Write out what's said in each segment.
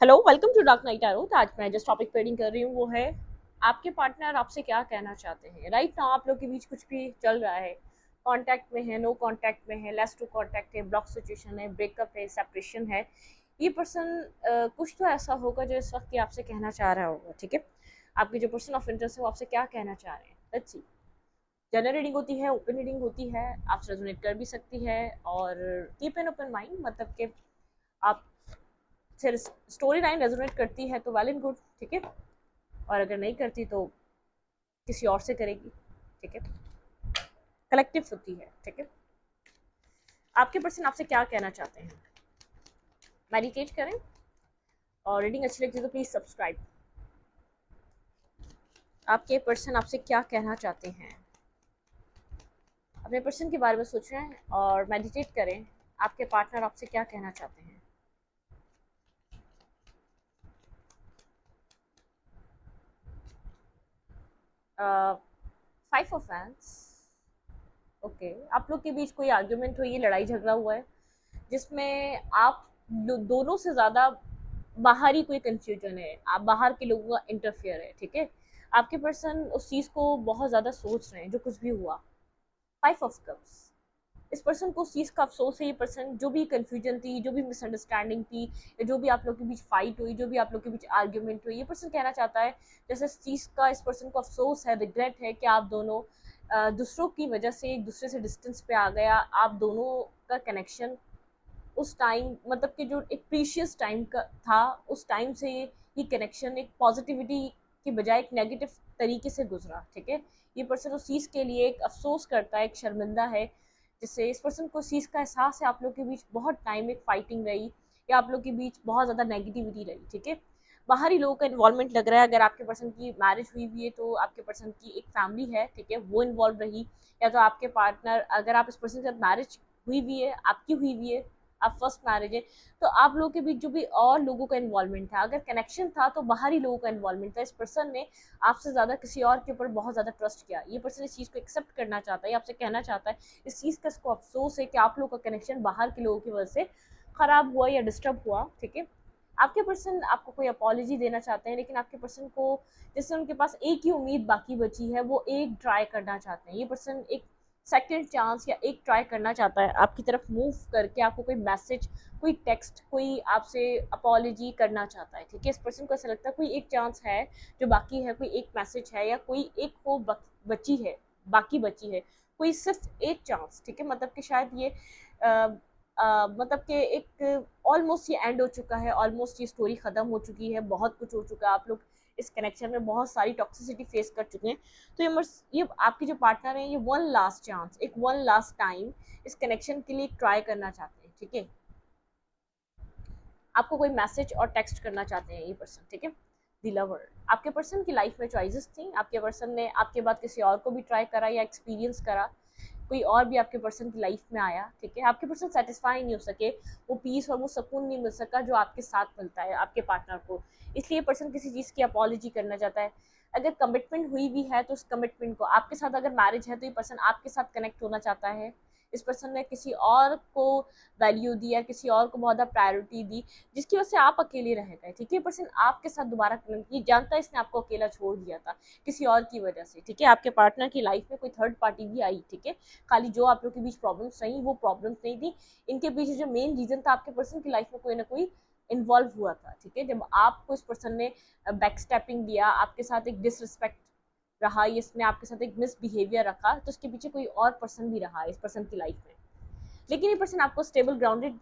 Hello, welcome to dark night arrow. तो आज मैं जिस टॉपिक पे रीडिंग कर रही हूँ वो है आपके पार्टनर आपसे क्या कहना चाहते हैं। राइट नाउ आप लोग के बीच कुछ भी चल रहा है, कांटेक्ट में है, नो कांटेक्ट में है, लेस टू कांटेक्ट है, ब्लॉक सिचुएशन है, ब्रेकअप है, सेपरेशन है। ये पर्सन कुछ तो ऐसा होगा जो इस वक्त ये आपसे कहना चाह रहा होगा। ठीक है, आपकी जो पर्सन ऑफ इंटरेस्ट है वो आपसे क्या कहना चाह रहे हैं। Let's see. जनरल रीडिंग होती है, ओपन रीडिंग होती है, आपसे रेजोनेट कर भी सकती है। और कीप एन ओपन माइंड, मतलब कि आप फिर स्टोरी लाइन रेजोनेट करती है तो वेल एंड गुड। ठीक है, और अगर नहीं करती तो किसी और से करेगी। ठीक है, कलेक्टिव होती है। ठीक है, आपके पर्सन आपसे क्या कहना चाहते हैं। मेडिटेट करें, और रीडिंग अच्छी लगती है तो प्लीज सब्सक्राइब। आपके पर्सन आपसे क्या कहना चाहते हैं, अपने पर्सन के बारे में सोचें और मेडिटेट करें। आपके पार्टनर आपसे क्या कहना चाहते हैं। Five of fans. ओके, आप लोग के बीच कोई आर्ग्यूमेंट हुई है, लड़ाई झगड़ा हुआ है जिसमें आप दोनों से ज़्यादा बाहरी कोई कंफ्यूजन है, आप बाहर के लोगों का इंटरफेयर है। ठीक है, आपके पर्सन उस चीज़ को बहुत ज़्यादा सोच रहे हैं जो कुछ भी हुआ। फाइव ऑफ कप्स, इस पर्सन को उस चीज़ का अफसोस है। ये पर्सन जो भी कंफ्यूजन थी, जो भी मिसअंडरस्टैंडिंग थी, या जो भी आप लोग के बीच फाइट हुई, जो भी आप लोग के बीच आर्ग्यूमेंट हुई, ये पर्सन कहना चाहता है जैसे इस चीज़ का इस पर्सन को अफसोस है, रिग्रेट है कि आप दोनों दूसरों की वजह से एक दूसरे से डिस्टेंस पे आ गया। आप दोनों का कनेक्शन उस टाइम, मतलब कि जो एक प्रीशियस टाइम का था, उस टाइम से ये कनेक्शन एक पॉजिटिविटी की बजाय एक नेगेटिव तरीके से गुजरा। ठीक है, ये पर्सन उस चीज़ के लिए एक अफसोस करता है, एक शर्मिंदा है, जिससे इस पर्सन को उस चीज़ का एहसास है। आप लोग के बीच बहुत टाइम एक फाइटिंग रही, या आप लोग के बीच बहुत ज़्यादा नेगेटिविटी रही। ठीक है, बाहरी लोगों का इन्वॉल्वमेंट लग रहा है। अगर आपके पर्सन की मैरिज हुई हुई है तो आपके पर्सन की एक फैमिली है, ठीक है, वो इन्वॉल्व रही। या तो आपके पार्टनर, अगर आप इस पर्सन के साथ मैरिज हुई हुई है, आपकी हुई हुई है, आप फर्स्ट मैरिज है, तो आप लोगों के बीच जो भी और लोगों का इन्वॉल्वमेंट था, अगर कनेक्शन था तो बाहरी लोगों का इन्वॉल्वमेंट था। इस पर्सन ने आपसे ज़्यादा किसी और के ऊपर बहुत ज़्यादा ट्रस्ट किया। ये पर्सन इस चीज़ को एक्सेप्ट करना चाहता है, आपसे कहना चाहता है इस चीज़ का इसको अफसोस है कि आप लोगों का कनेक्शन बाहर के लोगों की वजह से ख़राब हुआ या डिस्टर्ब हुआ। ठीक है, आपके पर्सन आपको कोई अपॉलॉजी देना चाहते हैं, लेकिन आपके पर्सन को जैसे उनके पास एक ही उम्मीद बाकी बची है, वो एक ट्राई करना चाहते हैं। ये पर्सन एक सेकंड चांस या एक ट्राई करना चाहता है आपकी तरफ मूव करके, आपको कोई मैसेज, कोई टेक्स्ट, कोई आपसे अपॉलॉजी करना चाहता है। ठीक है, इस पर्सन को ऐसा लगता है कोई एक चांस है जो बाकी है, कोई एक मैसेज है, या कोई एक वो बची है, बाकी बची है, कोई सिर्फ एक चांस। ठीक है, मतलब कि शायद ये मतलब कि एक ऑलमोस्ट ये एंड हो चुका है, ऑलमोस्ट ये स्टोरी ख़त्म हो चुकी है, बहुत कुछ हो चुका है, आप लोग इस कनेक्शन में बहुत सारी टॉक्सिसिटी फेस कर चुके हैं। तो ये आपके जो पार्टनर हैं, ये वन लास्ट चांस, एक वन लास्ट टाइम इस कनेक्शन के लिए ट्राई करना चाहते हैं। ठीक है, आपको कोई मैसेज और टेक्स्ट करना चाहते हैं ये पर्सन। ठीक है, द लवर, आपके पर्सन की लाइफ में चॉइसेस थी, आपके पर्सन ने आपके बाद किसी और को भी ट्राई करा या एक्सपीरियंस करा, कोई और भी आपके पर्सन की लाइफ में आया। ठीक है, आपके पर्सन सेटिस्फाई नहीं हो सके, वो पीस और वो सुकून नहीं मिल सका जो आपके साथ मिलता है आपके पार्टनर को, इसलिए पर्सन किसी चीज़ की अपॉलॉजी करना चाहता है। अगर कमिटमेंट हुई भी है तो उस कमिटमेंट को, आपके साथ अगर मैरिज है तो ये पर्सन आपके साथ कनेक्ट होना चाहता है। इस पर्सन ने किसी और को वैल्यू दी या किसी और को बहुत ज़्यादा प्रायोरिटी दी, जिसकी वजह से आप अकेले रह गए। ठीक है, पर्सन आपके साथ दोबारा कनेक्ट, ये जानता है इसने आपको अकेला छोड़ दिया था किसी और की वजह से। ठीक है, आपके पार्टनर की लाइफ में कोई थर्ड पार्टी भी आई। ठीक है, खाली जो आप लोग के बीच प्रॉब्लम्स रही वो प्रॉब्लम्स नहीं थी, इनके पीछे जो मेन रीजन था आपके पर्सन की लाइफ में कोई ना कोई इन्वॉल्व हुआ था। ठीक है, जब आपको इस पर्सन ने बैक स्टेपिंग दिया, आपके साथ एक डिसरिस्पेक्ट रहा, इसने आपके साथ एक मिसबिहेवियर रखा, तो उसके पीछे कोई और पर्सन भी रहा इस पर्सन की लाइफ में। लेकिन ये पर्सन आपको स्टेबल ग्राउंडेड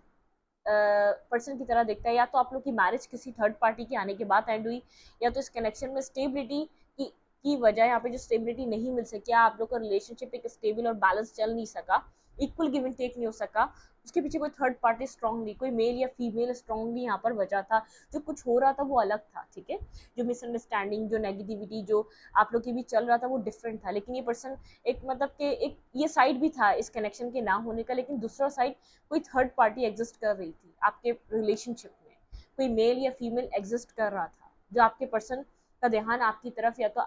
पर्सन की तरह देखता है। या तो आप लोग की मैरिज किसी थर्ड पार्टी के आने के बाद एंड हुई, या तो इस कनेक्शन में स्टेबिलिटी की वजह, यहाँ पे जो स्टेबिलिटी नहीं मिल सकी, आप लोग का रिलेशनशिप एक स्टेबल और बैलेंस चल नहीं सका, इक्वल गिव एंड टेक नहीं हो सका, उसके पीछे कोई थर्ड पार्टी स्ट्रांगली, कोई मेल या फीमेल स्ट्रांगली यहाँ पर वजह था। जो कुछ हो रहा था वो अलग था। ठीक है, जो मिसअंडरस्टैंडिंग, जो नेगेटिविटी जो आप लोग के बीच चल रहा था वो डिफरेंट था। लेकिन ये पर्सन एक, मतलब कि एक ये साइड भी था इस कनेक्शन के ना होने का, लेकिन दूसरा साइड कोई थर्ड पार्टी एग्जिस्ट कर रही थी आपके रिलेशनशिप में, कोई मेल या फीमेल एग्जिस्ट कर रहा था, जो आपके पर्सन का ध्यान आपकी तरफ, या तो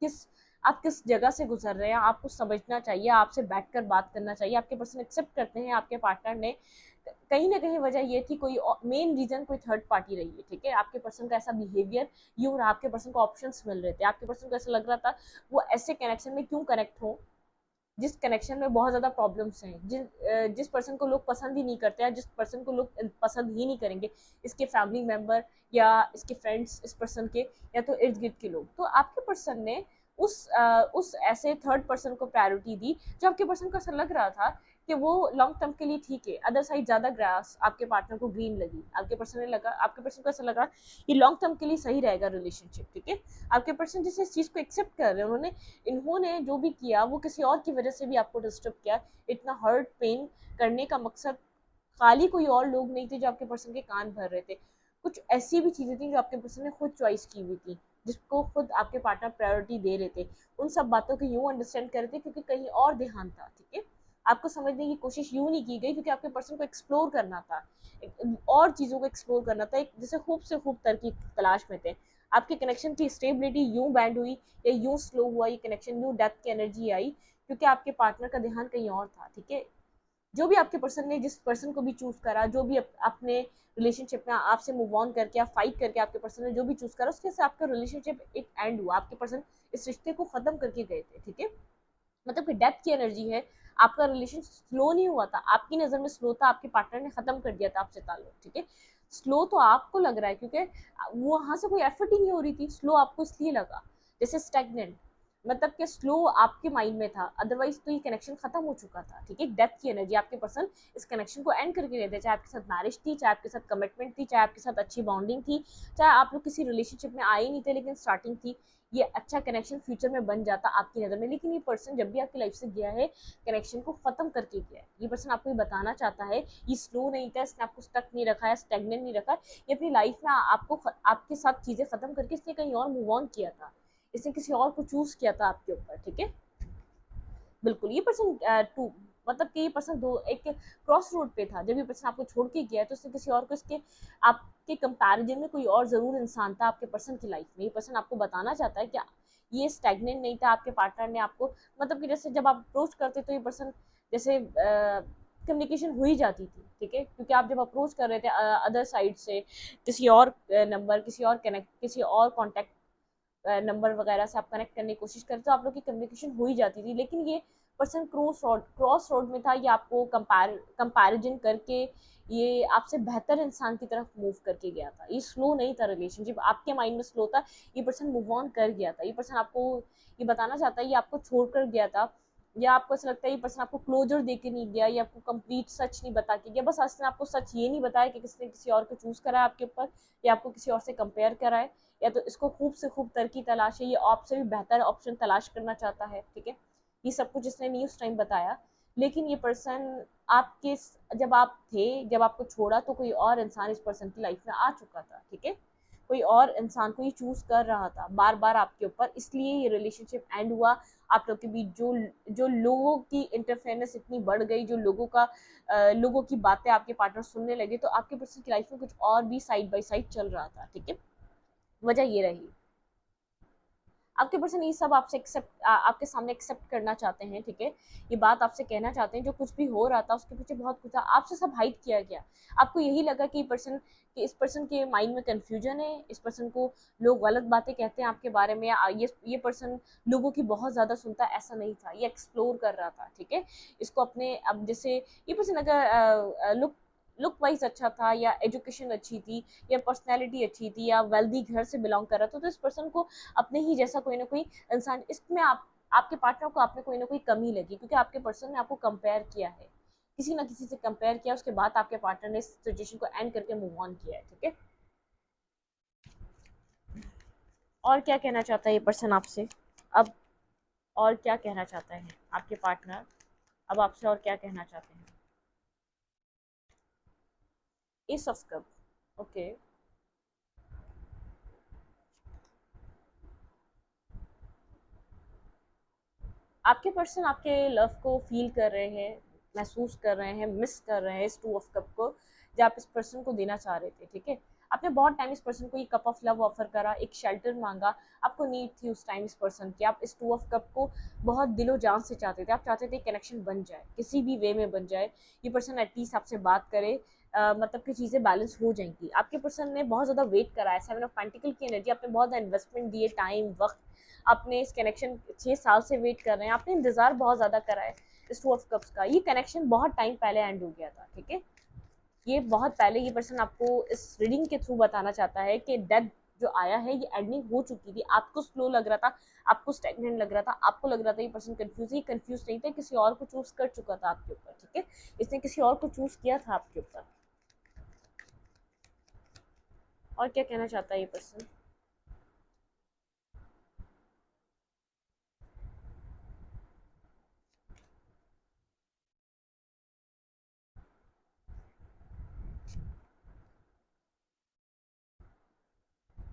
किस आप किस जगह से गुजर रहे हैं आपको समझना चाहिए, आपसे बैठकर बात करना चाहिए। आपके पर्सन एक्सेप्ट करते हैं आपके पार्टनर ने कहीं ना कहीं वजह ये थी, कोई मेन रीजन कोई थर्ड पार्टी रही है, ठीक है। आपके पर्सन का ऐसा बिहेवियर यूं रहा, आपके पर्सन को ऑप्शंस मिल रहे थे, आपके पर्सन को ऐसा लग रहा था वो ऐसे कनेक्शन में क्यों कनेक्ट हो जिस कनेक्शन में बहुत ज़्यादा प्रॉब्लम्स हैं, जिस पर्सन को लोग पसंद ही नहीं करते हैं, जिस पर्सन को लोग पसंद ही नहीं करेंगे, इसके फैमिली मेम्बर या इसके फ्रेंड्स इस पर्सन के, या तो इर्द गिर्द के लोग। तो आपके पर्सन ने उस ऐसे थर्ड पर्सन को प्रायोरिटी दी जो आपके पर्सन को ऐसा लग रहा था कि वो लॉन्ग टर्म के लिए ठीक है, अदर साइड ज़्यादा ग्रास आपके पार्टनर को ग्रीन लगी, आपके पर्सन को ऐसा लगा ये लॉन्ग टर्म के लिए सही रहेगा रिलेशनशिप, ठीक है। आपके पर्सन जिस इस चीज़ को एक्सेप्ट कर रहे हैं, इन्होंने जो भी किया वो किसी और की वजह से भी आपको डिस्टर्ब किया। इतना हर्ट पेन करने का मकसद खाली कोई और लोग नहीं थे जो आपके पर्सन के कान भर रहे थे, कुछ ऐसी भी चीज़ें थी जो आपके पर्सन ने खुद चॉइस की हुई थी, जिसको खुद आपके पार्टनर प्रायोरिटी दे रहे थे। उन सब बातों को यूँ अंडरस्टैंड कर रहे थे क्योंकि कहीं और ध्यान था, ठीक है। आपको समझने की कोशिश यूँ नहीं की गई क्योंकि आपके पर्सन को एक्सप्लोर करना था, और चीज़ों को एक्सप्लोर करना था, एक जैसे खूब से खूब की तलाश में थे। आपके कनेक्शन की स्टेबिलिटी यूं बैंड हुई या यूं स्लो हुआ, ये कनेक्शन यूं डेप्थ की एनर्जी आई क्योंकि आपके पार्टनर का ध्यान कहीं और था, ठीक है। जो भी आपके पर्सन ने जिस पर्सन को भी चूज करा, जो भी अपने रिलेशनशिप में आपसे मूव ऑन करके, आप फाइट करके आपके पर्सन ने जो भी चूज करा, उसके से आपका रिलेशनशिप एक एंड हुआ, आपके पर्सन इस रिश्ते को खत्म करके गए थे, ठीक है। मतलब कि डेप्थ की एनर्जी है, आपका रिलेशन स्लो नहीं हुआ था, आपकी नज़र में स्लो था, आपके पार्टनर ने खत्म कर दिया था आपसे ताल्लुक, ठीक है। स्लो तो आपको लग रहा है क्योंकि वो वहां से कोई एफर्ट ही नहीं हो रही थी, स्लो आपको इसलिए लगा, जैसे स्टैग्नेंट, मतलब कि स्लो आपके माइंड में था, अदरवाइज तो ये कनेक्शन खत्म हो चुका था, ठीक है। डेप्थ की एनर्जी, आपके पर्सन इस कनेक्शन को एंड करके गए थे, चाहे आपके साथ मैरिज थी, चाहे आपके साथ कमिटमेंट थी, चाहे आपके साथ अच्छी बॉन्डिंग थी, चाहे आप लोग किसी रिलेशनशिप में आए नहीं थे लेकिन स्टार्टिंग थी, ये अच्छा कनेक्शन फ्यूचर में बन जाता आपकी नज़र में। लेकिन ये पर्सन जब भी आपकी लाइफ से गया है, कनेक्शन को ख़त्म करके गया है। ये पर्सन आपको ये बताना चाहता है, ये स्लो नहीं था, इसने आपको स्टक नहीं रखा है, स्टेगनेंट नहीं रखा, ये अपनी लाइफ में आपके साथ चीज़ें ख़त्म करके इसने कहीं और मूव ऑन किया था, इसने किसी और को चूज़ किया था आपके ऊपर, ठीक है। बिल्कुल, ये पर्सन टू मतलब कि ये पर्सन दो एक क्रॉस रोड पे था, जब ये पर्सन आपको छोड़ के गया तो उसने किसी और को इसके आपके कंपैरिजन में कोई और ज़रूर इंसान था आपके पर्सन की लाइफ में। ये पर्सन आपको बताना चाहता है कि ये स्टैग्नेंट नहीं था, आपके पार्टनर ने आपको, मतलब कि जैसे जब आप अप्रोच करते तो ये पर्सन जैसे कम्युनिकेशन हो ही जाती थी, ठीक है, क्योंकि आप जब अप्रोच कर रहे थे अदर साइड से किसी और नंबर, किसी और कॉन्टैक्ट नंबर वगैरह से आप कनेक्ट करने की कोशिश करते तो आप लोग की कम्युनिकेशन हो ही जाती थी। लेकिन ये पर्सन क्रॉस रोड में था, ये आपको कंपैरिजन करके ये आपसे बेहतर इंसान की तरफ मूव करके गया था। ये स्लो नहीं था रिलेशनशिप, आपके माइंड में स्लो था, ये पर्सन मूव ऑन कर गया था। ये पर्सन आपको ये बताना चाहता है, ये आपको छोड़कर गया था, या आपको ऐसा लगता है ये पर्सन आपको क्लोजर दे के नहीं गया, या आपको कंप्लीट सच नहीं बता के गया, बस उसने आपको सच ये नहीं बताया कि किसने किसी और को चूज करा है आपके ऊपर, या आपको किसी और से कंपेयर करा है, या तो इसको खूब से खूब तरक्की तलाश है, ये आपसे भी बेहतर ऑप्शन तलाश करना चाहता है, ठीक है। ये सब कुछ इसने नहीं उस टाइम बताया। लेकिन ये पर्सन आपके जब आपको छोड़ा तो कोई और इंसान इस पर्सन की लाइफ में आ चुका था, ठीक है। कोई और इंसान को ये चूज कर रहा था बार बार आपके ऊपर, इसलिए ये रिलेशनशिप एंड हुआ। आप लोग के बीच जो जो लोगों की इंटरफेरेंस इतनी बढ़ गई, जो लोगों की बातें आपके पार्टनर सुनने लगे, तो आपके पर्सन की लाइफ में कुछ और भी साइड बाय साइड चल रहा था, ठीक है। वजह ये रही, आपके पर्सन ये सब आपके सामने एक्सेप्ट करना चाहते हैं, ठीक है। ये बात आपसे कहना चाहते हैं, जो कुछ भी हो रहा था उसके पीछे बहुत कुछ था, आपसे सब हाइड किया गया। आपको यही लगा कि इस पर्सन के माइंड में कंफ्यूजन है, इस पर्सन को लोग गलत बातें कहते हैं आपके बारे में, ये पर्सन लोगों की बहुत ज़्यादा सुनता है, ऐसा नहीं था, ये एक्सप्लोर कर रहा था, ठीक है। इसको अपने अब जैसे ये पर्सन अगर लुक वाइज अच्छा था, या एजुकेशन अच्छी थी, या पर्सनैलिटी अच्छी थी, या वेल्दी घर से बिलोंग कर रहा था, तो इस पर्सन को अपने ही जैसा कोई ना कोई इंसान, इसमें आपके पार्टनर को आपने कोई ना कोई कमी लगी, क्योंकि आपके पर्सन ने आपको कंपेयर किया है, किसी ना किसी से कंपेयर किया, उसके बाद आपके पार्टनर ने इस सिचुएशन को एंड करके मूव ऑन किया है, ठीक है। और क्या कहना चाहता है ये पर्सन आपसे अब, और क्या कहना चाहता है आपके पार्टनर अब आपसे, और क्या कहना चाहते हैं? S of cup, okay. आपके पर्सन आपके लव को फील कर रहे हैं, महसूस कर रहे हैं, मिस कर रहे हैं इस टू ऑफ कप को, जो आप इस पर्सन को देना चाह रहे थे, ठीक है। आपने बहुत टाइम इस पर्सन को ये कप ऑफ लव ऑफर करा, एक शेल्टर मांगा, आपको नीड थी उस टाइम इस पर्सन की, आप इस टू ऑफ कप को बहुत दिलो जान से चाहते थे, आप चाहते थे कनेक्शन बन जाए, किसी भी वे में बन जाए, ये पर्सन एटलीस्ट आपसे बात करे, मतलब कि चीज़ें बैलेंस हो जाएंगी। आपके पर्सन ने बहुत ज़्यादा वेट करा है, 7 ऑफ पेंटिकल की एनर्जी, आपने बहुत ज़्यादा इन्वेस्टमेंट दिए, टाइम, वक्त, आपने इस कनेक्शन 6 साल से वेट कर रहे हैं, आपने इंतजार बहुत ज़्यादा करा है इस टू ऑफ कप्स का। ये कनेक्शन बहुत टाइम पहले एंड हो गया था, ठीक है, ये बहुत पहले ये पर्सन आपको इस रीडिंग के थ्रू बताना चाहता है कि डेथ जो आया है ये एंडिंग हो चुकी थी। आपको स्लो लग रहा था, आपको स्टैग्नेंट लग रहा था, आपको लग रहा था ये पर्सन कंफ्यूज है, ये कंफ्यूज नहीं था, किसी और को चूज कर चुका था आपके ऊपर, ठीक है, इसने किसी और को चूज किया था आपके ऊपर। और क्या कहना चाहता है ये पर्सन?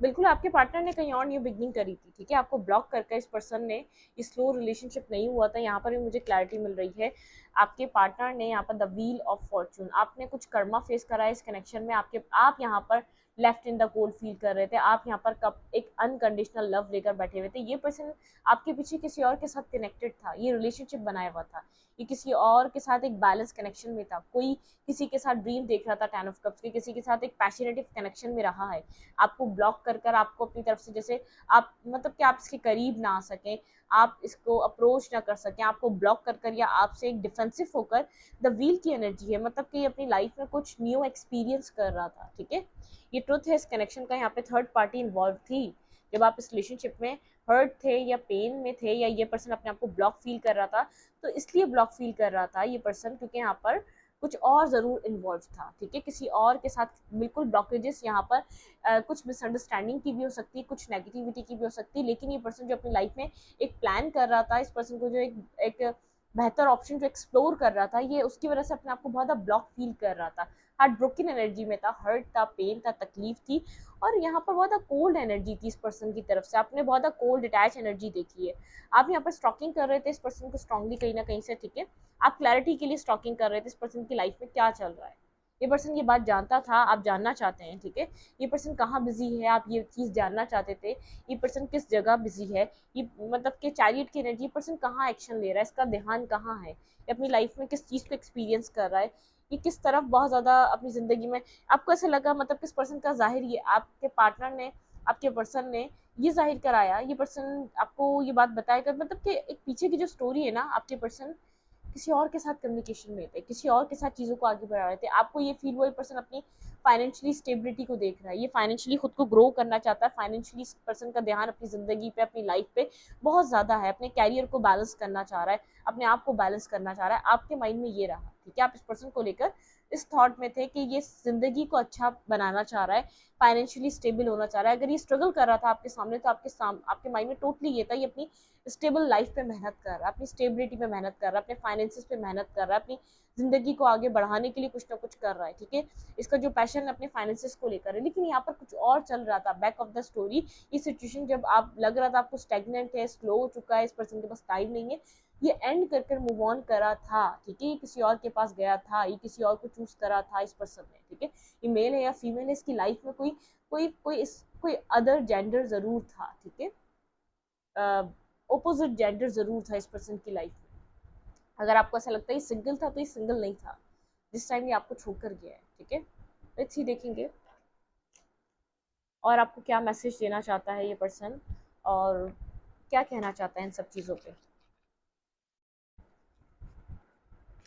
बिल्कुल, आपके पार्टनर ने कहीं और न्यू बिगनिंग करी थी, ठीक है, आपको ब्लॉक करके इस पर्सन ने, ये स्लो रिलेशनशिप नहीं हुआ था, यहाँ पर भी मुझे क्लैरिटी मिल रही है। आपके पार्टनर ने यहाँ पर द व्हील ऑफ फॉर्चून, आपने कुछ कर्मा फेस करा है इस कनेक्शन में, आप यहाँ पर left in the cold feel कर रहे थे, आप यहाँ पर कब एक अनकंडीशनल लव लेकर बैठे हुए थे, ये पर्सन आपके पीछे किसी और के साथ कनेक्टेड था, ये रिलेशनशिप बनाया हुआ था, ये किसी और के साथ एक बैलेंस कनेक्शन में था, कोई किसी के साथ ड्रीम देख रहा था 10 ऑफ कप्स के, किसी के साथ एक पैशनेटिव कनेक्शन में रहा है, आपको ब्लॉक कर कर आपको अपनी तरफ से, जैसे आप मतलब कि आप इसके करीब ना आ सकें, आप इसको अप्रोच ना कर सकें, आपको ब्लॉक कर कर या आपसे एक डिफेंसिव होकर, द व्हील की एनर्जी है, मतलब कि अपनी लाइफ में कुछ न्यू एक्सपीरियंस कर रहा था, ठीक है, ये ट्रुथ है इस कनेक्शन का। यहाँ पे थर्ड पार्टी इन्वॉल्व थी जब आप इस रिलेशनशिप में हर्ट थे या पेन में थे, या ये पर्सन अपने आप को ब्लॉक फील कर रहा था, तो इसलिए ब्लॉक फील कर रहा था ये पर्सन क्योंकि यहाँ पर कुछ और ज़रूर इन्वॉल्व था, ठीक है, किसी और के साथ बिल्कुल ब्लॉकेजेस यहाँ पर कुछ मिसअंडरस्टैंडिंग की भी हो सकती है, कुछ नेगेटिविटी की भी हो सकती है, लेकिन ये पर्सन जो अपनी लाइफ में एक प्लान कर रहा था, इस पर्सन को जो एक बेहतर ऑप्शन जो एक्सप्लोर कर रहा था, ये उसकी वजह से अपने आप को बहुत ज़्यादा ब्लॉक फील कर रहा था, हार्ट ब्रोकन एनर्जी में था, हर्ट था, पेन था, तकलीफ थी, और यहाँ पर बहुत ज़्यादा कोल्ड एनर्जी थी इस पर्सन की तरफ से, आपने बहुत ज़्यादा कोल्ड अटैच एनर्जी देखी है, आप यहाँ पर स्टॉकिंग कर रहे थे इस पर्सन को स्ट्रांगली कहीं ना कहीं से, ठीक है, आप क्लैरिटी के लिए स्टॉकिंग कर रहे थे इस पर्सन की लाइफ में क्या चल रहा है, ये पर्सन ये बात जानता था, आप जानना चाहते हैं, ठीक है, ये पर्सन कहाँ बिजी है, आप ये चीज़ जानना चाहते थे, ये पर्सन किस जगह बिजी है, ये मतलब कि चैरियट की एनर्जी, ये पर्सन कहाँ एक्शन ले रहा है, इसका ध्यान कहाँ है, ये अपनी लाइफ में किस चीज़ को एक्सपीरियंस कर रहा है, ये किस तरफ बहुत ज़्यादा अपनी ज़िंदगी में, आपको ऐसा लगा मतलब किस पर्सन का जाहिर, ये आपके पार्टनर ने, आपके पर्सन ने ये जाहिर कराया, ये पर्सन आपको ये बात बताएगा, मतलब कि एक पीछे की जो स्टोरी है ना, आपके पर्सन किसी और के साथ कम्युनिकेशन में थे, किसी और के साथ चीज़ों को आगे बढ़ा रहे थे, आपको ये फील हुआ ये पर्सन अपनी फाइनेंशियली स्टेबिलिटी को देख रहा है, ये फाइनेंशियली खुद को ग्रो करना चाहता है, फाइनेंशियली पर्सन का ध्यान अपनी ज़िंदगी पे, अपनी लाइफ पे बहुत ज़्यादा है, अपने कैरियर को बैलेंस करना चाह रहा है, अपने आप को बैलेंस करना चाह रहा है, आपके माइंड में ये रहा, ठीक है, आप इस पर्सन को लेकर इस थॉट में थे कि ये ज़िंदगी को अच्छा बनाना चाह रहा है, फाइनेंशियली स्टेबल होना चाह रहा है, अगर ये स्ट्रगल कर रहा था आपके सामने, तो आपके माइंड में टोटली ये था, ये अपनी स्टेबल लाइफ पे मेहनत कर रहा है, अपनी स्टेबिलिटी पे मेहनत कर रहा है, अपने फाइनेंसेस पे मेहनत कर रहा है, अपनी ज़िंदगी को आगे बढ़ाने के लिए कुछ ना कुछ कर रहा है, ठीक है, इसका जो पैशन है अपने फाइनेंसेस को लेकर है, लेकिन यहाँ पर कुछ और चल रहा था बैक ऑफ द स्टोरी, ये सिचुएशन जब आप लग रहा था आपको स्टेगनेंट है, स्लो हो चुका है, इस पर्सन के पास टाइम नहीं है, ये एंड कर कर मूव ऑन करा था, ठीक है, ये किसी और के पास गया था, ये किसी और को चूज करा था इस पर्सन ने, ठीक है, ये मेल है या फीमेल है, इसकी लाइफ में कोई अदर जेंडर जरूर था, ठीक है, ओपोजिट जेंडर जरूर था इस पर्सन की लाइफ में, अगर आपको ऐसा लगता है ये सिंगल था तो ये सिंगल नहीं था, जिस टाइम ये आपको छोड़कर गया है, ठीक है, लेट्स सी देखेंगे और आपको क्या मैसेज देना चाहता है ये पर्सन, और क्या कहना चाहता है इन सब चीज़ों पे,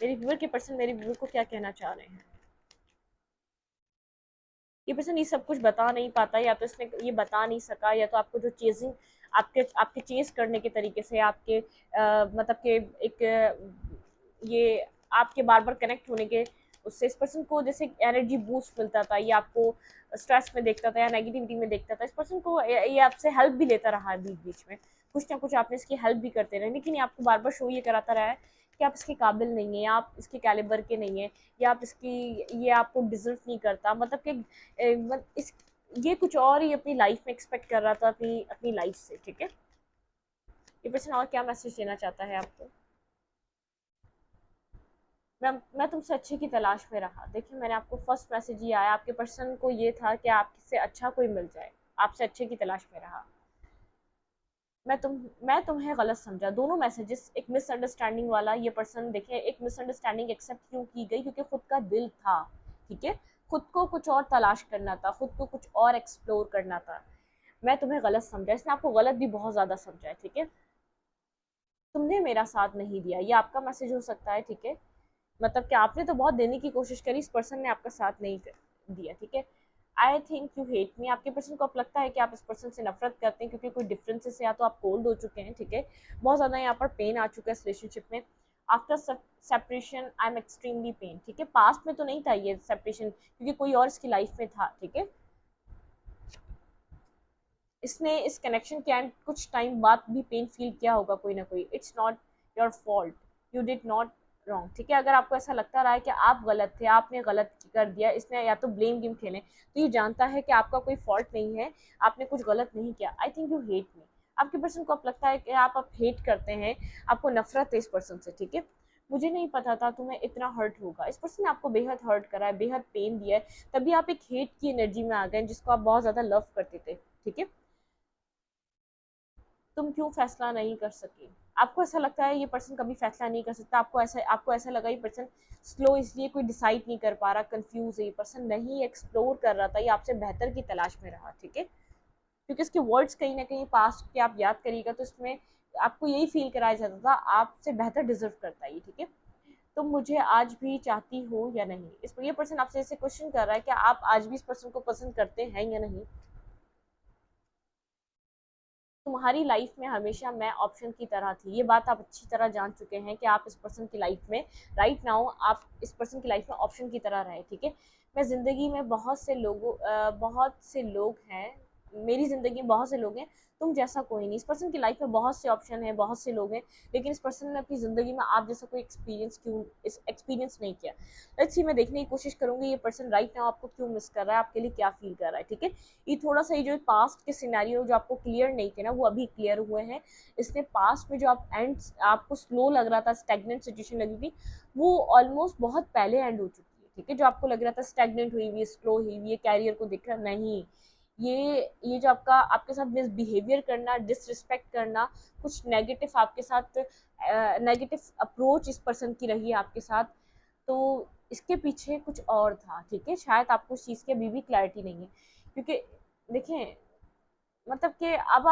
मेरी व्यूअर के पर्सन मेरे व्यूअर को क्या कहना चाह रहे हैं, ये पर्सन ये सब कुछ बता नहीं पाता, या तो इसने ये बता नहीं सका, या तो आपको जो चेजिंग आपके आपके चेज करने के तरीके से, आपके मतलब के एक ये आपके बार बार कनेक्ट होने के उससे इस पर्सन को जैसे एनर्जी बूस्ट मिलता था, ये आपको स्ट्रेस में देखता था या नेगेटिविटी में देखता था, इस पर्सन को ये आपसे हेल्प भी लेता रहा है बीच बीच में, कुछ ना कुछ आपने इसकी हेल्प भी करते रहे, लेकिन ये आपको बार बार शो ये कराता रहा है कि आप इसके काबिल नहीं हैं, आप इसके कैलिबर के नहीं हैं, या आप इसकी ये आपको डिजर्व नहीं करता, मतलब कि इस ये कुछ और ही अपनी लाइफ में एक्सपेक्ट कर रहा था अपनी अपनी लाइफ से, ठीक है, ये पर्सन और क्या मैसेज देना चाहता है आपको, मैं तुमसे अच्छे की तलाश में रहा। देखिए मैंने आपको फर्स्ट मैसेज ये आया, आपके पर्सन को ये था कि आपसे अच्छा कोई मिल जाए, आपसे अच्छे की तलाश में रहा। मैं तुम्हें गलत समझा। दोनों मैसेजेस एक मिसअंडरस्टैंडिंग वाला, ये पर्सन देखिए एक मिसअंडरस्टैंडिंग एक्सेप्ट क्यों की गई, क्योंकि खुद का दिल था, ठीक है, खुद को कुछ और तलाश करना था, खुद को कुछ और एक्सप्लोर करना था। मैं तुम्हें गलत समझा, इसने आपको गलत भी बहुत ज्यादा समझा है, ठीक है। तुमने मेरा साथ नहीं दिया, ये आपका मैसेज हो सकता है, ठीक है। मतलब कि आपने तो बहुत देने की कोशिश करी, इस पर्सन ने आपका साथ नहीं दिया, ठीक है। I think you hate me, आपके पर्सन को अब लगता है कि आप इस पर्सन से नफरत करते हैं, क्योंकि कोई डिफरेंसेस है, या तो आप कोल्ड हो चुके हैं, ठीक है, बहुत ज़्यादा यहाँ पर पेन आ चुका है इस रिलेशनशिप में। After separation I am extremely pain, ठीक है, पास्ट में तो नहीं था ये सेपरेशन, क्योंकि कोई और इसकी लाइफ में था, ठीक है। इसने इस कनेक्शन के एंड कुछ टाइम बाद भी पेन फील किया होगा कोई ना कोई। It's not your fault, you did not wrong, ठीक है। अगर आपको ऐसा लगता रहा है कि आप गलत थे, आपने गलत कर दिया, इसने या तो ब्लेम गेम खेले, तो ये जानता है कि आपका कोई फॉल्ट नहीं है, आपने कुछ गलत नहीं किया। I think you hate me, आपके पर्सन को अब लगता है कि आप हेट करते हैं, आपको नफरत है इस पर्सन से, ठीक है। मुझे नहीं पता था तुम्हें इतना हर्ट होगा, इस पर्सन ने आपको बेहद हर्ट करा है, बेहद पेन दिया है, तभी आप एक हेट की एनर्जी में आ गए जिसको आप बहुत ज्यादा लव करते थे, ठीक है। तुम क्यों फैसला नहीं कर सके, आपको ऐसा लगता है ये पर्सन कभी फैसला नहीं कर सकता, आपको ऐसा लगा ये पर्सन स्लो इसलिए कोई डिसाइड नहीं कर पा रहा, कंफ्यूज है, ये पर्सन नहीं एक्सप्लोर कर रहा था, ये आपसे बेहतर की तलाश में रहा, ठीक है। क्योंकि इसके वर्ड्स कहीं ना कहीं पास्ट के आप याद करिएगा तो इसमें आपको यही फील कराया जाता था आपसे बेहतर डिजर्व करता है ये, ठीक है। तुम मुझे आज भी चाहती हो या नहीं, इस पर ये पर्सन आपसे ऐसे क्वेश्चन कर रहा है कि आप आज भी इस पर्सन को पसंद करते हैं या नहीं। तुम्हारी लाइफ में हमेशा मैं ऑप्शन की तरह थी, ये बात आप अच्छी तरह जान चुके हैं कि आप इस पर्सन की लाइफ में राइट नाउ आप इस पर्सन की लाइफ में ऑप्शन की तरह रहे, ठीक है। मैं ज़िंदगी में बहुत से लोग हैं, मेरी ज़िंदगी में बहुत से लोग हैं, तुम जैसा कोई नहीं। इस पर्सन की लाइफ में बहुत से ऑप्शन है, बहुत से लोग हैं, लेकिन इस पर्सन ने अपनी ज़िंदगी में आप जैसा कोई एक्सपीरियंस नहीं किया। लेट्स सी, मैं देखने की कोशिश करूंगी ये पर्सन राइट नाउ आपको क्यों मिस कर रहा है, आपके लिए क्या फील कर रहा है, ठीक है। ये थोड़ा सा, ये जो पास्ट के सिनेरियो जो आपको क्लियर नहीं थे ना, वो अभी क्लियर हुए हैं। इसने पास्ट में जो आप एंड आपको स्लो लग रहा था, स्टैग्नेंट सिचुएशन लगी थी, वो ऑलमोस्ट बहुत पहले एंड हो चुकी है, ठीक है। जो आपको लग रहा था स्टैग्नेंट हुई हुई है, स्लो हुई हुई है, कैरियर को देख रहा नहीं, ये जो आपके साथ मिसबिहेवियर करना, डिसरिस्पेक्ट करना, कुछ नेगेटिव आपके साथ नेगेटिव अप्रोच इस पर्सन की रही है आपके साथ, तो इसके पीछे कुछ और था, ठीक है। शायद आपको उस चीज़ की अभी भी क्लैरिटी नहीं है, क्योंकि देखें, मतलब कि अब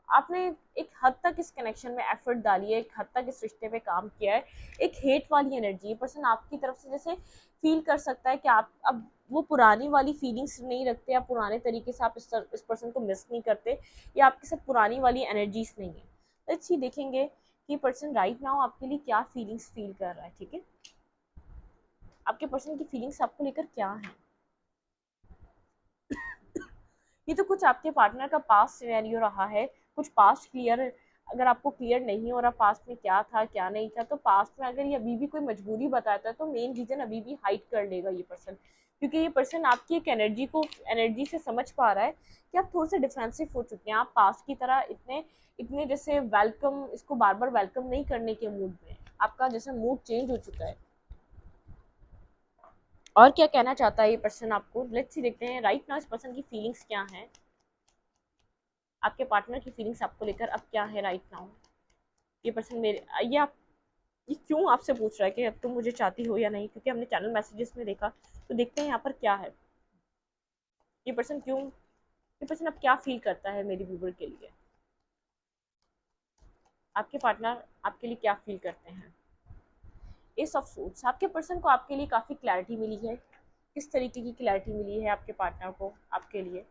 आपने एक हद तक इस कनेक्शन में एफर्ट डाली है, एक हद तक इस रिश्ते पे काम किया है, एक हेट वाली एनर्जी पर्सन आपकी तरफ से जैसे फील कर सकता है कि आप अब वो पुरानी वाली फीलिंग्स नहीं रखते, या पुराने तरीके से आप इस पर्सन को मिस नहीं करते, या आपके साथ पुरानी वाली एनर्जीज नहीं है। लेट्स सी, देखेंगे कि पर्सन राइट नाउ आपके लिए क्या फीलिंग्स फील कर रहा है, ठीक है। आपके पर्सन की फीलिंग्स आपको लेकर क्या है। ये तो कुछ आपके पार्टनर का पास्ट सिनेरियो रहा है, कुछ पास्ट क्लियर, अगर आपको क्लियर नहीं हो रहा पास्ट में क्या था क्या नहीं था, तो पास्ट में अगर ये अभी भी कोई मजबूरी बताता है तो मेन रीजन अभी भी हाइड कर लेगा ये पर्सन, क्योंकि ये पर्सन आपकी एक एनर्जी से समझ पा रहा है कि आप थोड़े से डिफेंसिव हो चुके हैं, आप पास्ट की तरह इतने इतने जैसे वेलकम, इसको बार बार वेलकम नहीं करने के मूड में, आपका जैसे मूड चेंज हो चुका है। और क्या कहना चाहता है ये पर्सन आपको, लेट्स सी, देखते हैं राइट नाउ इस पर्सन की फीलिंग्स क्या हैं, आपके पार्टनर की फीलिंग्स आपको लेकर अब क्या है राइट नाउ। ये पर्सन मेरे ये क्यों आपसे पूछ रहा है कि अब तुम मुझे चाहती हो या नहीं, क्योंकि हमने चैनल मैसेजेस में देखा, तो देखते हैं यहाँ पर क्या है। ये पर्सन अब क्या फील करता है मेरी व्यूवर के लिए, आपके पार्टनर आपके लिए क्या फील करते हैं। एस ऑफ सूट्स, आपके पर्सन को आपके लिए काफ़ी क्लैरिटी मिली है। किस तरीके की क्लैरिटी मिली है आपके पार्टनर को आपके लिए,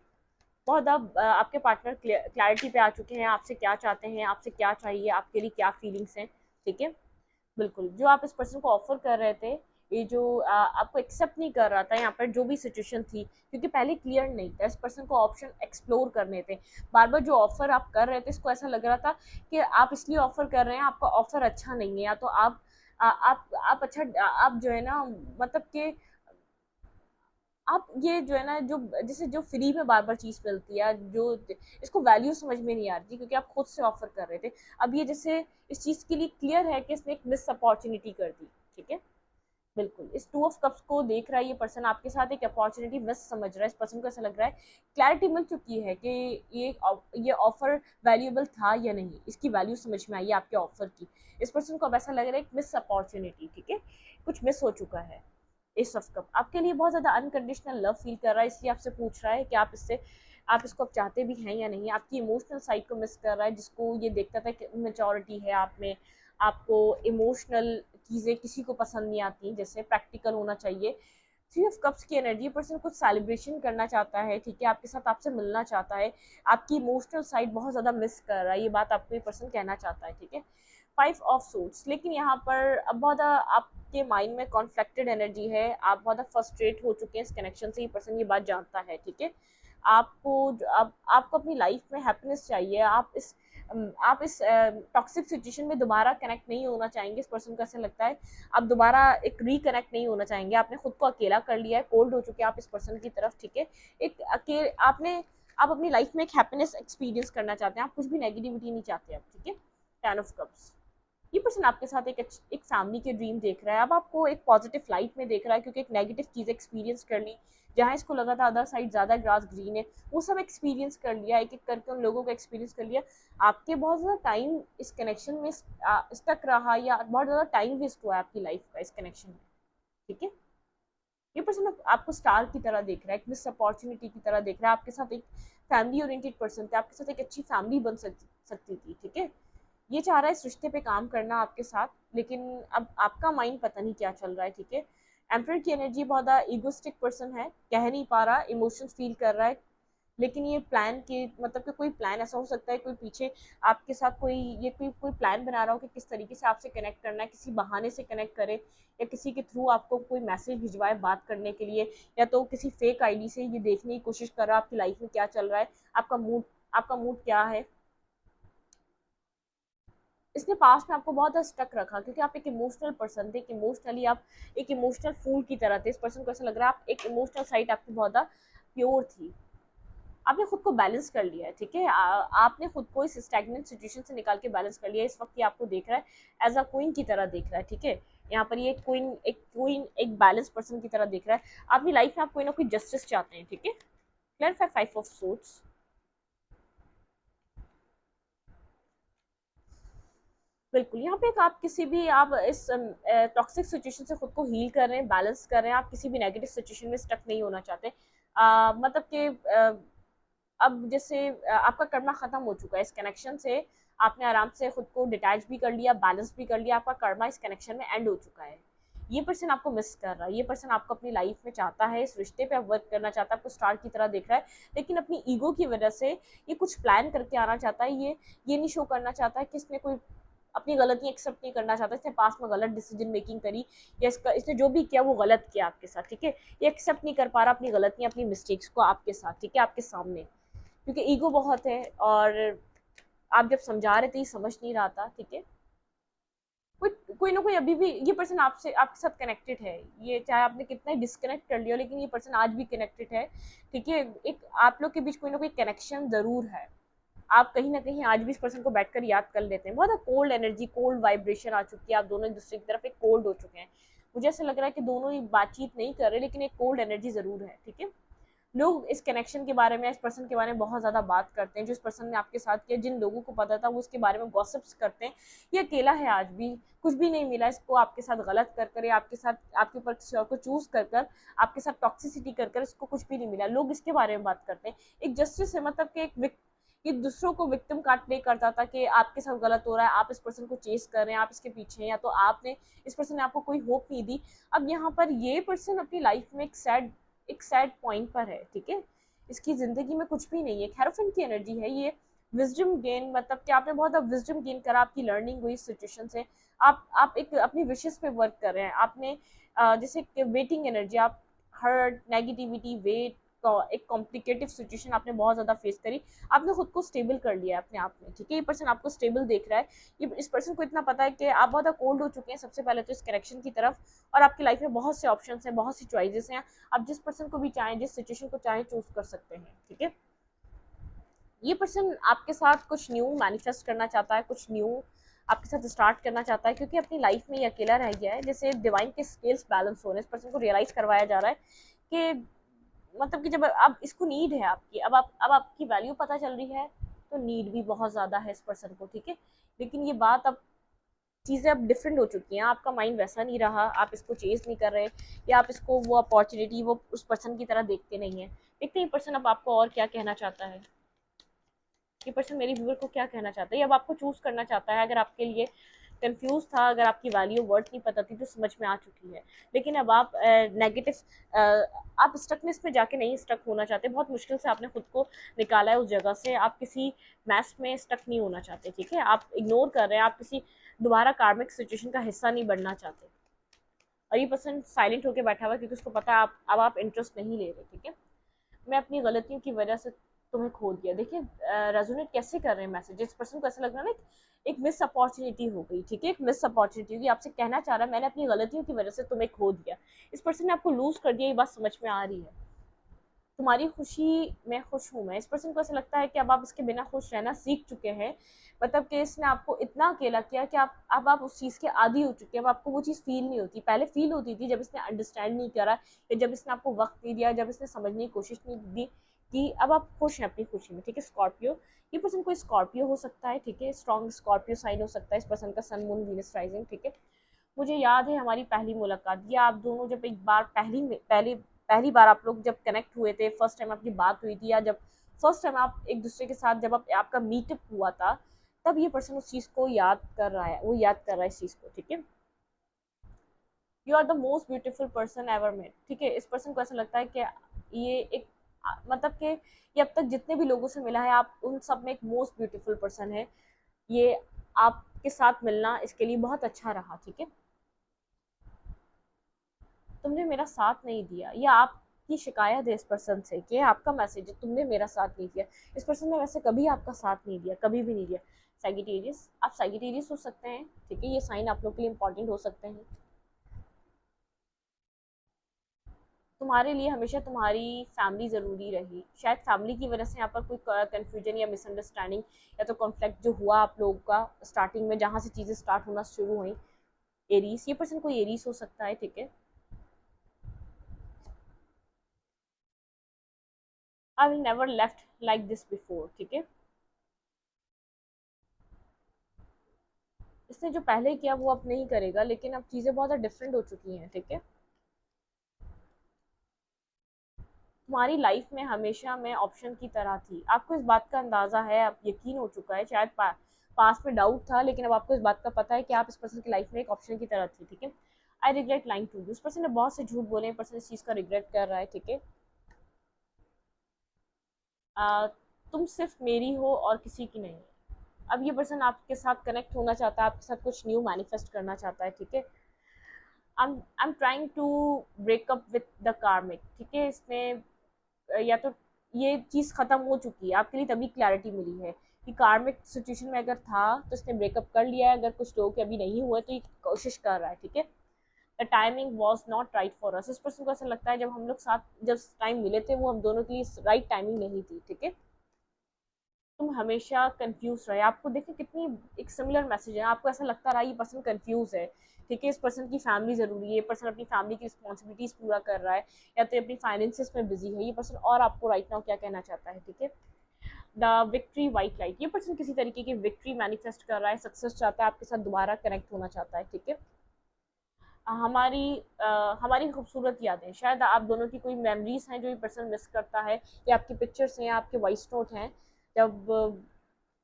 बहुत अब आपके पार्टनर क्लैरिटी पे आ चुके हैं, आपसे क्या चाहते हैं, आपसे क्या चाहिए, आपके लिए क्या फीलिंग्स हैं, ठीक है। बिल्कुल, जो आप इस पर्सन को ऑफर कर रहे थे, ये जो आपको एक्सेप्ट नहीं कर रहा था यहाँ पर जो भी सिचुएशन थी, क्योंकि पहले क्लियर नहीं था, इस पर्सन को ऑप्शन एक्सप्लोर करने थे, बार बार जो ऑफर आप कर रहे थे इसको ऐसा लग रहा था कि आप इसलिए ऑफर कर रहे हैं, आपका ऑफर अच्छा नहीं है, या तो आप अच्छा आप जो है ना, मतलब कि आप ये जो है ना, जो जैसे जो फ्री में बार बार चीज़ मिलती है, जो इसको वैल्यू समझ में नहीं आ रही, क्योंकि आप खुद से ऑफर कर रहे थे, अब ये जैसे इस चीज़ के लिए क्लियर है कि इसने एक मिस अपॉर्चुनिटी कर दी, ठीक है। बिल्कुल, इस टू ऑफ कप्स को देख रहा है ये पर्सन, आपके साथ एक अपॉर्चुनिटी मिस समझ रहा है। इस पर्सन को ऐसा लग रहा है क्लैरिटी मिल चुकी है कि ये ऑफर वैल्यूएबल था या नहीं, इसकी वैल्यू समझ में आई है आपके ऑफर की। इस पर्सन को अब ऐसा लग रहा है एक मिस अपॉर्चुनिटी, ठीक है, कुछ मिस हो चुका है। एस ऑफ कप आपके लिए बहुत ज़्यादा अनकंडीशनल लव फील कर रहा है, इसलिए आपसे पूछ रहा है कि आप इसको अब चाहते भी हैं या नहीं। आपकी इमोशनल साइड को मिस कर रहा है, जिसको ये देखता था कि मेचोरिटी है आप में, आपको इमोशनल चीज़ें किसी को पसंद नहीं आती, जैसे प्रैक्टिकल होना चाहिए। थ्री ऑफ कप्स की एनर्जी पर्सन कुछ सेलिब्रेशन करना चाहता है, ठीक है, आपके साथ आपसे मिलना चाहता है, आपकी इमोशनल साइड बहुत ज़्यादा मिस कर रहा है, ये बात आपको ये पर्सन कहना चाहता है, ठीक है। फाइव ऑफ सूट्स, लेकिन यहाँ पर अब बहुत आपके माइंड में कॉन्फ्लिक्टेड एनर्जी है, आप बहुत फ्रस्ट्रेट हो चुके हैं इस कनेक्शन से, ये पर्सन ये बात जानता है, ठीक है। आपको आपको अपनी लाइफ में हैप्पीनेस चाहिए, आप इस टॉक्सिक सिचुएशन में दोबारा कनेक्ट नहीं होना चाहेंगे। इस पर्सन को ऐसा लगता है आप दोबारा एक रिकनेक्ट नहीं होना चाहेंगे, आपने खुद को अकेला कर लिया है, कोल्ड हो चुके हैं आप इस पर्सन की तरफ, ठीक है। एक अकेले आप अपनी लाइफ में एक हैप्पीनेस एक्सपीरियंस करना चाहते हैं, आप कुछ भी नेगेटिविटी नहीं चाहते आप, ठीक है। टेन ऑफ कप्स, ये पर्सन आपके साथ एक फैमिली के ड्रीम देख रहा है, अब आपको एक पॉजिटिव लाइट में देख रहा है, क्योंकि एक नेगेटिव चीज़ एक्सपीरियंस कर ली, जहाँ इसको लगा था अदर साइड ज़्यादा ग्रास ग्रीन है, वो सब एक्सपीरियंस कर लिया, एक एक करके उन लोगों को एक्सपीरियंस कर लिया। आपके बहुत ज़्यादा टाइम इस कनेक्शन में स्टक रहा, या बहुत ज़्यादा टाइम वेस्ट हुआ है आपकी लाइफ का इस कनेक्शन में, ठीक है। ये पर्सन आपको स्टार की तरह देख रहा है, एक मिस अपॉर्चुनिटी की तरह देख रहा है, आपके साथ एक फैमिली ओरिएंटेड पर्सन थे, आपके साथ एक अच्छी फैमिली बन सकती थी, ठीक है। ये चाह रहा है इस रिश्ते पे काम करना आपके साथ, लेकिन अब आपका माइंड पता नहीं क्या चल रहा है, ठीक है। एम्परर की एनर्जी बहुत ज़्यादा ईगोस्टिक पर्सन है, कह नहीं पा रहा, इमोशंस फील कर रहा है, लेकिन ये प्लान के मतलब कि कोई प्लान ऐसा हो सकता है, कोई पीछे आपके साथ कोई प्लान बना रहा हो कि किस तरीके से आपसे कनेक्ट करना है, किसी बहाने से कनेक्ट करे, या किसी के थ्रू आपको कोई मैसेज भिजवाए बात करने के लिए, या तो किसी फेक आईडी से ये देखने की कोशिश कर रहा है आपकी लाइफ में क्या चल रहा है, आपका मूड क्या है। इसने पास्ट में आपको बहुत स्टक रखा, क्योंकि आप एक इमोशनल पर्सन थे, इमोशनली आप एक इमोशनल फूल की तरह थे। इस पर्सन को ऐसा लग रहा है आप एक इमोशनल साइड आपकी बहुत प्योर थी, आपने खुद को बैलेंस कर लिया है, ठीक है। आपने खुद को इस स्टैग्नेंट सिचुएशन से निकाल के बैलेंस कर लिया है। इस वक्त ये आपको देख रहा है एज अ क्वीन की तरह देख रहा है, ठीक है। यहाँ पर ये क्वीन एक बैलेंस पर्सन की तरह देख रहा है। अपनी लाइफ में आप कोई ना कोई जस्टिस चाहते हैं, ठीक है। क्लियर। फाइव ऑफ सोर्ट्स, बिल्कुल, यहाँ पे एक आप किसी भी आप इस टॉक्सिक सिचुएशन से खुद को हील कर रहे हैं, बैलेंस कर रहे हैं, आप किसी भी नेगेटिव सिचुएशन में स्टक नहीं होना चाहते। मतलब कि अब जैसे आपका कर्मा खत्म हो चुका है इस कनेक्शन से, आपने आराम से खुद को डिटैच भी कर लिया, बैलेंस भी कर लिया, आपका कर्मा इस कनेक्शन में एंड हो चुका है। ये पर्सन आपको मिस कर रहा है, ये पर्सन आपको अपनी लाइफ में चाहता है, इस रिश्ते पे वर्क करना चाहता है, आपको स्टार की तरह देख रहा है, लेकिन अपनी ईगो की वजह से ये कुछ प्लान करके आना चाहता है। ये नहीं शो करना चाहता है कि इसने कोई अपनी गलती एक्सेप्ट नहीं करना चाहता, इसने पास में गलत डिसीजन मेकिंग करी, या इसने जो भी किया वो गलत किया आपके साथ, ठीक है। ये एक्सेप्ट नहीं कर पा रहा अपनी गलतियां, अपनी मिस्टेक्स को आपके साथ, ठीक है, आपके सामने, क्योंकि ईगो बहुत है, और आप जब समझा रहे थे ये समझ नहीं रहा था, ठीक है। कोई कोई ना कोई अभी भी ये पर्सन आपके साथ कनेक्टेड है, ये चाहे आपने कितना ही डिस्कनेक्ट कर लिया, लेकिन ये पर्सन आज भी कनेक्टेड है, ठीक है। एक आप लोग के बीच कोई ना कोई कनेक्शन जरूर है, आप कहीं ना कहीं आज भी इस पर्सन को बैठकर याद कर लेते हैं। बहुत कोल्ड एनर्जी, कोल्ड वाइब्रेशन आ चुकी है, आप दोनों एक दूसरे की तरफ एक कोल्ड हो चुके हैं। मुझे ऐसा लग रहा है कि दोनों ही बातचीत नहीं कर रहे, लेकिन एक कोल्ड एनर्जी जरूर है, ठीक है। लोग इस कनेक्शन के बारे में, इस पर्सन के बारे में बहुत ज़्यादा बात करते हैं, जो इस पर्सन ने आपके साथ किया, जिन लोगों को पता था वो उसके बारे में गॉसिप्स करते हैं। ये अकेला है आज भी, कुछ भी नहीं मिला इसको आपके साथ गलत कर कर, या आपके साथ आपके ऊपर किसी और को चूज कर कर, आपके साथ टॉक्सिसिटी कर कर, इसको कुछ भी नहीं मिला, लोग इसके बारे में बात करते हैं। एक जस्टिस है, मतलब कि ये दूसरों को विक्टिम कार्ड प्ले करता था कि आपके साथ गलत हो रहा है, आप इस पर्सन को चेस कर रहे हैं, आप इसके पीछे हैं, या तो आपने इस पर्सन ने आपको कोई होप नहीं दी। अब यहाँ पर ये पर्सन अपनी लाइफ में एक सैड पॉइंट पर है, ठीक है। इसकी ज़िंदगी में कुछ भी नहीं है, हेरोफेंट की एनर्जी है ये। विजडम गेन, मतलब कि आपने बहुत विजडम गेन करा, आपकी लर्निंग हुई इस सिचुएशन से, आप एक अपनी विशेस पे वर्क कर रहे हैं, आपने जैसे वेटिंग एनर्जी, आप हर्ट, नेगेटिविटी, वेट, एक कॉम्प्लिकेटिव सिचुएशन आपने बहुत ज़्यादा फेस करी, आपने खुद को स्टेबल कर लिया है अपने आप में, ठीक है। ये पर्सन आपको स्टेबल देख रहा है, ये इस पर्सन को इतना पता है कि आप बहुत कोल्ड हो चुके हैं सबसे पहले तो इस कनेक्शन की तरफ, और आपकी लाइफ में बहुत से ऑप्शंस हैं, बहुत सी चॉइसेस हैं, आप जिस पर्सन को भी चाहें, जिस सिचुएशन को चाहें चूज कर सकते हैं, ठीक है। ये पर्सन आपके साथ कुछ न्यू मैनिफेस्ट करना चाहता है, कुछ न्यू आपके साथ स्टार्ट करना चाहता है, क्योंकि अपनी लाइफ में ये अकेला रह गया है। जैसे डिवाइन के स्केल्स बैलेंस हो रहे हैं, इस पर्सन को रियलाइज करवाया जा रहा है कि मतलब कि जब अब इसको नीड है आपकी, अब आपकी वैल्यू पता चल रही है, तो नीड भी बहुत ज़्यादा है इस पर्सन को, ठीक है। लेकिन ये बात अब, चीज़ें अब डिफरेंट हो चुकी हैं, आपका माइंड वैसा नहीं रहा, आप इसको चेज़ नहीं कर रहे, या आप इसको वो अपॉर्चुनिटी वो उस पर्सन की तरह देखते नहीं हैं। देखते ही पर्सन अब आपको और क्या कहना चाहता है, ये पर्सन मेरी व्यूअर को क्या कहना चाहता है, ये अब आपको चूज़ करना चाहता है। अगर आपके लिए कंफ्यूज था, अगर आपकी वैल्यू वर्थ नहीं पता थी, तो समझ में आ चुकी है। लेकिन अब आप नेगेटिव, आप स्टकनेस में जाके नहीं स्टक होना चाहते, बहुत मुश्किल से आपने खुद को निकाला है उस जगह से, आप किसी मैस में स्टक नहीं होना चाहते, ठीक है। आप इग्नोर कर रहे हैं, आप किसी दोबारा कार्मिक सिचुएशन का हिस्सा नहीं बनना चाहते, और ये पर्सन साइलेंट होकर बैठा हुआ है क्योंकि उसको पता है आप इंटरेस्ट नहीं ले रहे, ठीक है। मैं अपनी गलतियों की वजह से तुम्हें खो दिया। देखिए रेजोनेट कैसे कर रहे हैं मैसेज, इस पर्सन को ऐसा लग रहा है ना एक मिस अपॉर्चुनिटी हो गई, ठीक है, एक मिस अपॉर्चुनिटी होगी, आपसे कहना चाह रहा है मैंने अपनी गलतियों की वजह से तुम्हें खो दिया, इस पर्सन ने आपको लूज कर दिया, ये बात समझ में आ रही है। तुम्हारी खुशी में खुश हूँ मैं, इस पर्सन को ऐसा लगता है कि अब आप इसके बिना खुश रहना सीख चुके हैं, मतलब कि इसने आपको इतना अकेला किया कि अब आप उस चीज़ के आदी हो चुके हैं, अब आपको वो चीज़ फील नहीं होती। पहले फील होती थी जब इसने अंडरस्टैंड नहीं करा, या जब इसने आपको वक्त नहीं दिया, जब इसने समझने की कोशिश नहीं दी, कि अब आप खुश हैं अपनी खुशी में, ठीक है। स्कॉर्पियो, ये पर्सन कोई स्कॉर्पियो हो सकता है, ठीक है, स्ट्रॉन्ग स्कॉर्पियो साइन हो सकता है इस पर्सन का, सन मून वीनस राइजिंग, ठीक है। मुझे याद है हमारी पहली मुलाकात, ये आप दोनों जब एक बार पहली बार आप लोग जब कनेक्ट हुए थे, फर्स्ट टाइम आपकी बात हुई थी, या जब फर्स्ट टाइम आप एक दूसरे के साथ जब आपका मीटअप हुआ था, तब ये पर्सन उस चीज़ को याद कर रहा है, वो याद कर रहा है इस चीज़ को, ठीक है। You are the most beautiful person ever met, ठीक है। इस पर्सन को ऐसा लगता है कि ये एक मतलब कि ये अब तक जितने भी लोगों से मिला है, आप उन सब में एक मोस्ट ब्यूटीफुल पर्सन है। ये आपके साथ मिलना इसके लिए बहुत अच्छा रहा, ठीक है। तुमने मेरा साथ नहीं दिया, या आपकी शिकायत है इस पर्सन से कि आपका मैसेज है तुमने मेरा साथ नहीं दिया। इस पर्सन ने वैसे कभी आपका साथ नहीं दिया, कभी भी नहीं दिया। सैगिटेरियस, आप सैगिटेरियस हो सकते हैं, ठीक है, ये साइन आप लोग के लिए इंपॉर्टेंट हो सकते हैं। तुम्हारे लिए हमेशा तुम्हारी फैमिली ज़रूरी रही, शायद फैमिली की वजह से यहाँ पर कोई कन्फ्यूजन या मिसअंडरस्टैंडिंग या तो कॉन्फ्लिक्ट जो हुआ आप लोगों का स्टार्टिंग में, जहाँ से चीज़ें स्टार्ट होना शुरू हुई। एरीस, ये पर्सन कोई एरीस हो सकता है, ठीक है। I will never left like this before, ठीक है। इसने जो पहले किया वो अब नहीं करेगा, लेकिन अब चीज़ें बहुत ज़्यादा डिफरेंट हो चुकी हैं, ठीक है। तुम्हारी लाइफ में हमेशा मैं ऑप्शन की तरह थी, आपको इस बात का अंदाज़ा है, अब यकीन हो चुका है, शायद पास में डाउट था, लेकिन अब आपको इस बात का पता है कि आप इस पर्सन की लाइफ में एक ऑप्शन की तरह थी, ठीक है। I regret lying to you, इस पर्सन ने बहुत से झूठ बोले, पर्सन इस चीज़ का रिग्रेट कर रहा है, ठीक है। आ, तुम सिर्फ मेरी हो और किसी की नहीं। अब ये पर्सन आपके साथ कनेक्ट होना चाहता है, आपके साथ कुछ न्यू मैनिफेस्ट करना चाहता है, ठीक है। I am trying to breakup with the karmic, ठीक है। इसने या तो ये चीज़ ख़त्म हो चुकी है, आपके लिए तभी क्लैरिटी मिली है कि कार्मिक सिचुएशन में अगर था तो इसने ब्रेकअप कर लिया है, अगर कुछ लोगों के अभी नहीं हुए तो ये कोशिश कर रहा है, ठीक है। The timing was not right for us, इस पर्सन को ऐसा लगता है जब हम लोग साथ जब टाइम मिले थे वो हम दोनों के लिए राइट टाइमिंग नहीं थी, ठीक है। तुम हमेशा कंफ्यूज रहे, आपको देखिए कितनी एक सिमिलर मैसेज है, आपको ऐसा लगता रहा ये पर्सन कंफ्यूज है, ठीक है। इस पर्सन की फैमिली ज़रूरी है, ये पर्सन अपनी फैमिली की रिस्पॉन्सिबिलिटीज़ पूरा कर रहा है, या तो अपनी फाइनेंसिस में बिजी है ये पर्सन, और आपको राइट नाउ क्या कहना चाहता है, ठीक है। द विक्ट्री वाइट लाइट, ये पर्सन किसी तरीके की विक्ट्री मैनिफेस्ट कर रहा है, सक्सेस चाहता है, आपके साथ दोबारा कनेक्ट होना चाहता है, ठीक है। हमारी हमारी खूबसूरत यादें, शायद आप दोनों की कोई मेमोरीज हैं जो ये पर्सन मिस करता है, या आपकी पिक्चर्स हैं या आपके वॉइस नोट हैं, जब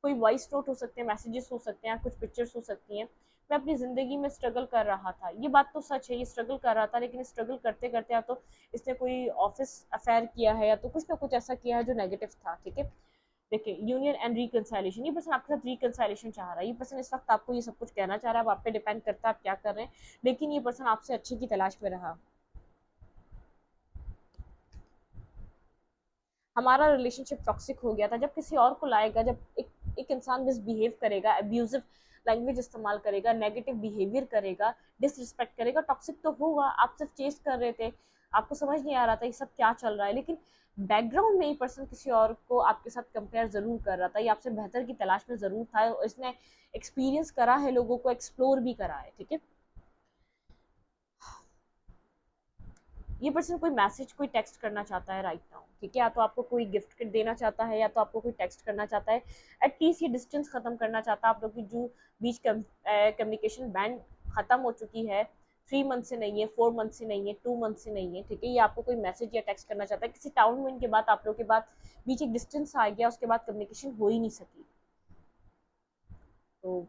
कोई वॉइस नोट हो सकते हैं, मैसेजेस हो सकते हैं, कुछ पिक्चर्स हो सकती हैं। मैं अपनी ज़िंदगी में स्ट्रगल कर रहा था, ये बात तो सच है, ये स्ट्रगल कर रहा था, लेकिन स्ट्रगल करते करते या तो इसने कोई ऑफिस अफेयर किया है, या तो कुछ ना कुछ ऐसा किया है जो नेगेटिव था, ठीक है। देखिए यूनियन एंड रिकंसाइलेशन, ये पर्सन आपके साथ रिकंसाइलेशन चाह रहा है, ये पर्सन इस वक्त आपको ये सब कुछ कहना चाह रहा है, अब आप पे डिपेंड करता है आप क्या कर रहे हैं, लेकिन ये पर्सन आपसे अच्छे की तलाश में रहा। हमारा रिलेशनशिप टॉक्सिक हो गया था, जब किसी और को लाएगा, जब एक इंसान मिसबिहेव करेगा, अब्यूजिव लैंग्वेज इस्तेमाल करेगा, नेगेटिव बिहेवियर करेगा, डिसरिस्पेक्ट करेगा, टॉक्सिक तो होगा। आप सिर्फ चेस्ट कर रहे थे, आपको समझ नहीं आ रहा था ये सब क्या चल रहा है, लेकिन बैकग्राउंड में ये पर्सन किसी और को आपके साथ कंपेयर ज़रूर कर रहा था, ये आपसे बेहतर की तलाश में ज़रूर था, और इसने एक्सपीरियंस करा है, लोगों को एक्सप्लोर भी करा है, ठीक है। ये पर्सन कोई मैसेज, कोई टेक्स्ट करना चाहता है राइट नाउ, ठीक है, या तो आपको कोई गिफ्ट देना चाहता है, या तो आपको कोई टेक्स्ट करना चाहता है, एटलीस्ट ये डिस्टेंस खत्म करना चाहता है। आप लोग की जो बीच कम्युनिकेशन बैंड खत्म हो चुकी है, 3 मंथ से नहीं है, 4 मंथ से नहीं है, 2 मंथ से नहीं है, ठीक है, ये आपको कोई मैसेज या टेक्स्ट करना चाहता है। किसी टाउन में के बाद आप लोग के बाद बीच एक डिस्टेंस आ गया, उसके बाद कम्युनिकेशन हो ही नहीं सकी। तो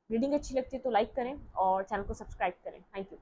रीडिंग अच्छी लगती है तो लाइक करें और चैनल को सब्सक्राइब करें। Thank you.